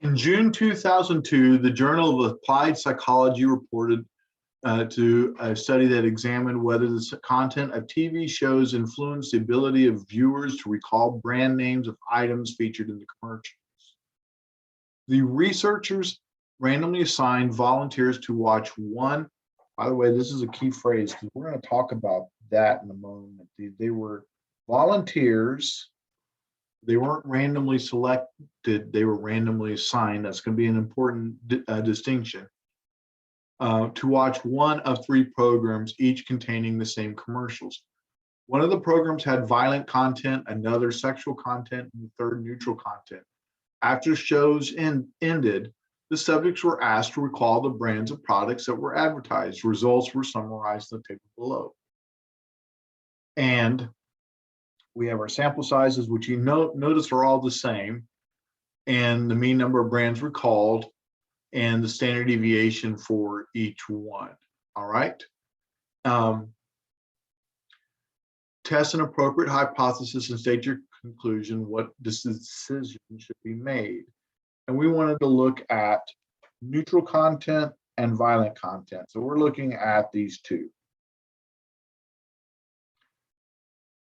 In June 2002, the Journal of Applied Psychology reported to a study that examined whether the content of TV shows influenced the ability of viewers to recall brand names of items featured in the commercials. The researchers randomly assigned volunteers to watch one. By the way, this is a key phrase because we're going to talk about that in a moment. They were volunteers. They weren't randomly selected. They were randomly assigned. That's going to be an important distinction. To watch one of three programs, each containing the same commercials. One of the programs had violent content, another sexual content, and the third neutral content. After shows ended, the subjects were asked to recall the brands of products that were advertised. Results were summarized in the table below. And we have our sample sizes, which you notice are all the same, and the mean number of brands recalled, and the standard deviation for each one. All right. Test an appropriate hypothesis and state your conclusion, what decision should be made. And we wanted to look at neutral content and violent content. So we're looking at these two.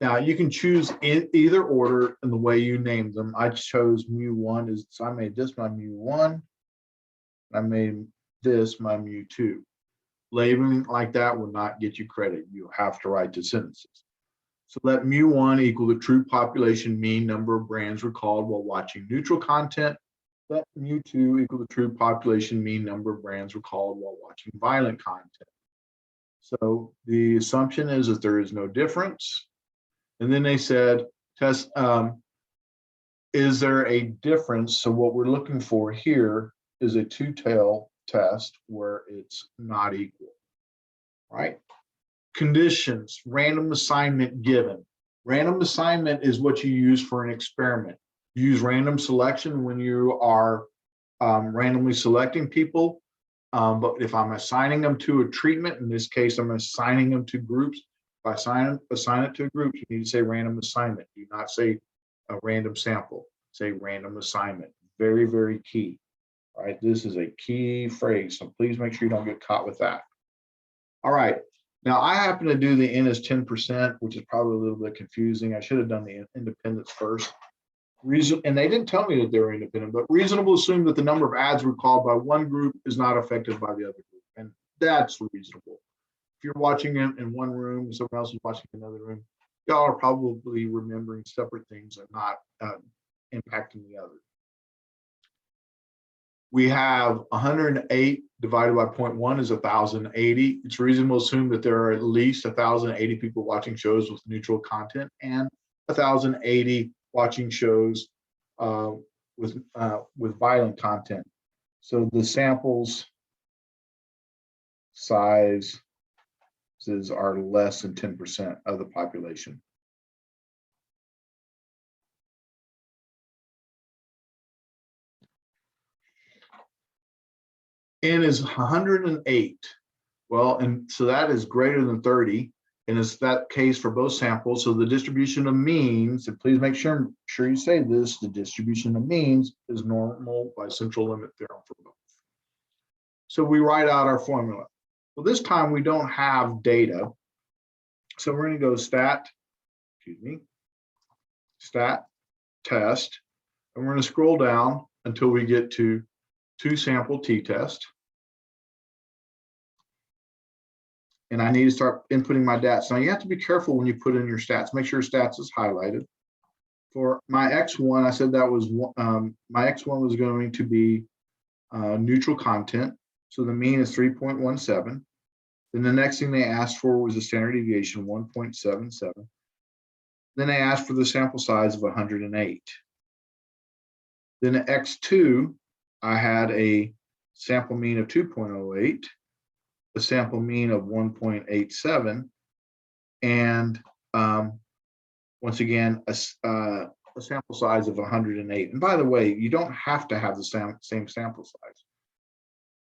Now you can choose in either order in the way you name them. I chose mu1, so I made this my mu1. I made this my mu2. Labeling like that will not get you credit. You have to write the sentences. So let mu1 equal the true population mean number of brands recalled while watching neutral content. Let mu2 equal the true population mean number of brands recalled while watching violent content. So the assumption is that there is no difference. And then they said, test, is there a difference? So what we're looking for here is a two-tail test where it's not equal, right? Conditions, random assignment given. Random assignment is what you use for an experiment. You use random selection when you are randomly selecting people. But if I'm assigning them to a treatment, in this case, I'm assigning them to groups. If I assign it to a group, you need to say random assignment. Do not say a random sample. Say random assignment. Very, very key. All right, this is a key phrase, so please make sure you don't get caught with that. All right, now I happen to do the N as 10%, which is probably a little bit confusing. I should have done the independents first. And they didn't tell me that they were independent, but reasonable to assume that the number of ads recalled by one group is not affected by the other group, and that's reasonable. If you're watching it in one room and someone else is watching another room, y'all are probably remembering separate things and not impacting the other. We have 108 divided by 0.1 is 1,080. It's reasonable to assume that there are at least 1,080 people watching shows with neutral content and 1,080 watching shows with violent content. So the samples sizes are less than 10% of the population. N is 108. Well, and so that is greater than 30, and it's that case for both samples. So the distribution of means, and please make sure you say this, the distribution of means is normal by central limit theorem for both. So we write out our formula. Well, this time we don't have data. So we're going to go stat test, and we're going to scroll down until we get to two sample t-test. And I need to start inputting my stats. Now you have to be careful when you put in your stats. Make sure stats is highlighted. For my X1, I said that was my X1 was going to be neutral content. So the mean is 3.17. Then the next thing they asked for was a standard deviation 1.77. Then they asked for the sample size of 108. Then at X2, I had a sample mean of 2.08, a sample mean of 1.87, and once again, a sample size of 108. And by the way, you don't have to have the same sample size.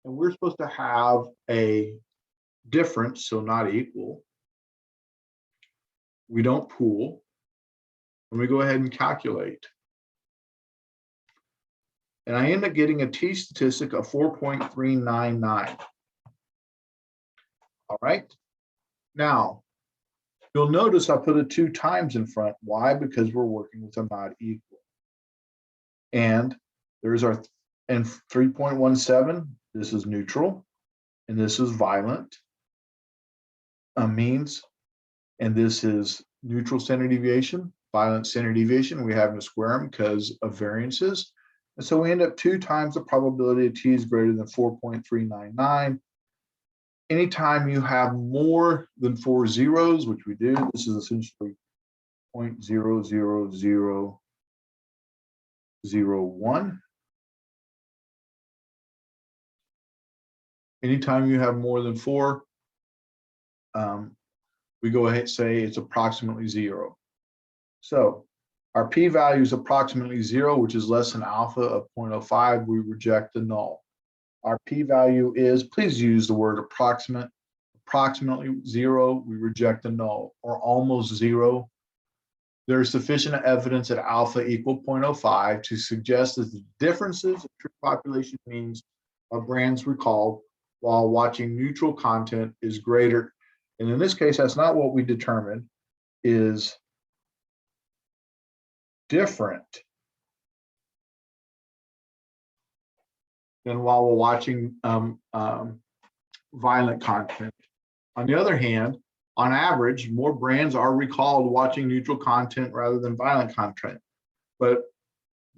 And we're supposed to have a difference, so not equal. We don't pool. And we go ahead and calculate. And I end up getting a t statistic of 4.399. All right. Now, you'll notice I put a 2 times in front. Why? Because we're working with a not equal. And there's our, and 3.17, this is neutral, and this is violent means, and this is neutral standard deviation, violent standard deviation. We have to square them because of variances. And so we end up 2 times the probability of t is greater than 4.399. Anytime you have more than 4 zeros, which we do, this is essentially 0.00001. Anytime you have more than 4, we go ahead and say it's approximately 0. So our p-value is approximately 0, which is less than alpha of 0.05. We reject the null. Our p-value is, please use the word approximate, approximately 0, we reject the null, or almost 0. There is sufficient evidence at alpha equal 0.05 to suggest that the differences in true population means of brands recalled while watching neutral content is greater. And in this case, that's not what we determined, is different than while we're watching violent content. On the other hand, on average, more brands are recalled watching neutral content rather than violent content. But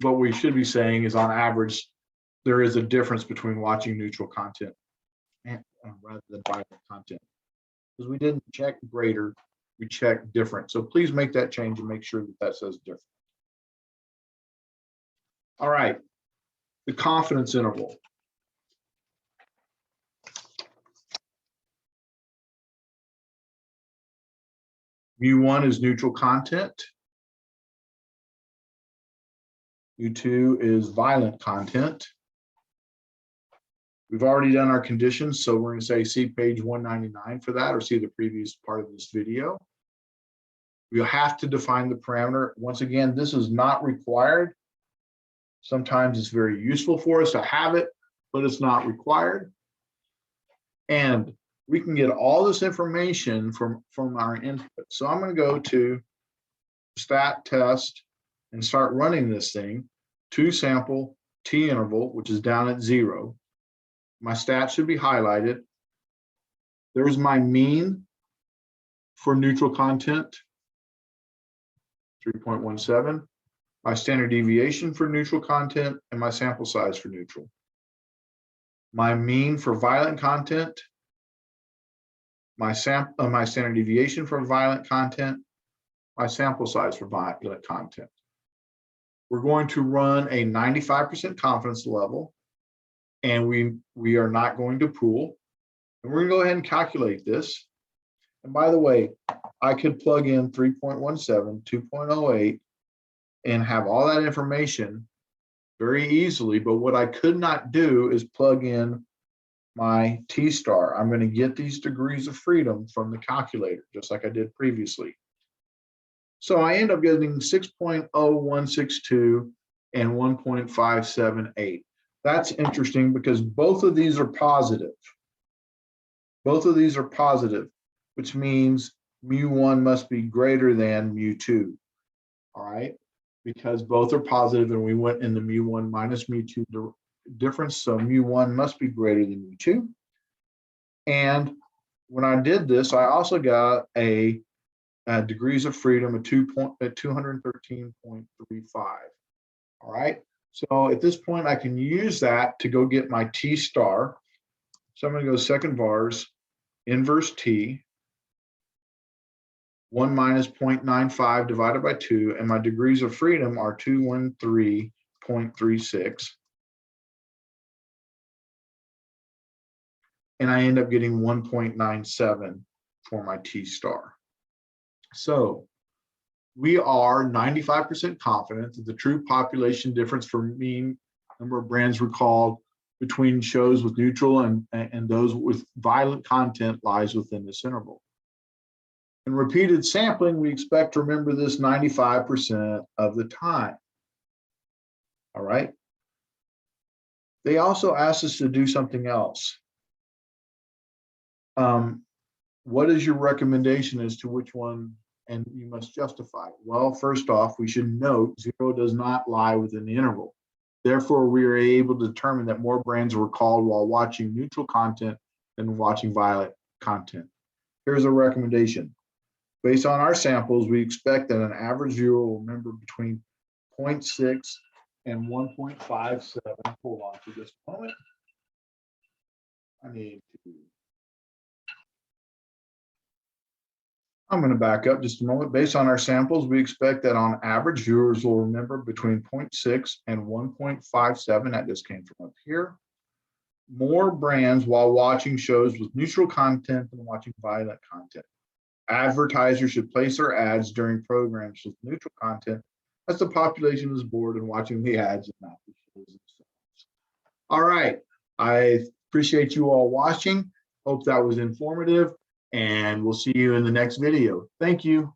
what we should be saying is on average, there is a difference between watching neutral content and, rather than violent content. Because we didn't check greater, we checked different. So please make that change and make sure that that says different. All right, the confidence interval. mu1 is neutral content. mu2 is violent content. We've already done our conditions, so we're going to say see page 199 for that, or see the previous part of this video. We'll have to define the parameter. Once again, this is not required. Sometimes it's very useful for us to have it, but it's not required. And we can get all this information from our input. So I'm going to go to stat test and start running this thing. 2 sample t interval, which is down at 0. My stat should be highlighted. There's my mean for neutral content, 3.17. My standard deviation for neutral content, and my sample size for neutral. My mean for violent content, my standard deviation for violent content, my sample size for violent content. We're going to run a 95% confidence level, and we are not going to pool. And we're going to go ahead and calculate this. And by the way, I could plug in 3.17, 2.08, and have all that information very easily, but what I could not do is plug in my t-star. I'm going to get these degrees of freedom from the calculator, just like I did previously. So I end up getting 6.0162 and 1.578. That's interesting because both of these are positive. Both of these are positive, which means mu1 must be greater than mu2. All right, because both are positive and we went in the mu1 minus mu2 difference. So mu1 must be greater than mu2. And when I did this, I also got a degrees of freedom of 213.35. All right. So at this point, I can use that to go get my t star. So I'm going to go second vars, inverse t, 1 minus 0.95 divided by 2, and my degrees of freedom are 213.36. And I end up getting 1.97 for my t star. So we are 95% confident that the true population difference for mean number of brands recalled between shows with neutral and those with violent content lies within this interval. In repeated sampling, we expect to remember this 95% of the time. All right. They also asked us to do something else. What is your recommendation as to which one, and you must justify? Well, first off, we should note 0 does not lie within the interval. Therefore, we are able to determine that more brands were called while watching neutral content than watching violent content. Here's a recommendation. Based on our samples, we expect that an average viewer will remember between 0.6 and 1.57. Hold on for just a moment. I'm going to back up just a moment. Based on our samples, we expect that on average, viewers will remember between 0.6 and 1.57. That just came from up here. More brands while watching shows with neutral content than watching violent content. Advertisers should place their ads during programs with neutral content as the population is bored and watching the ads and not the shows themselves. All right. I appreciate you all watching. Hope that was informative, and we'll see you in the next video. Thank you.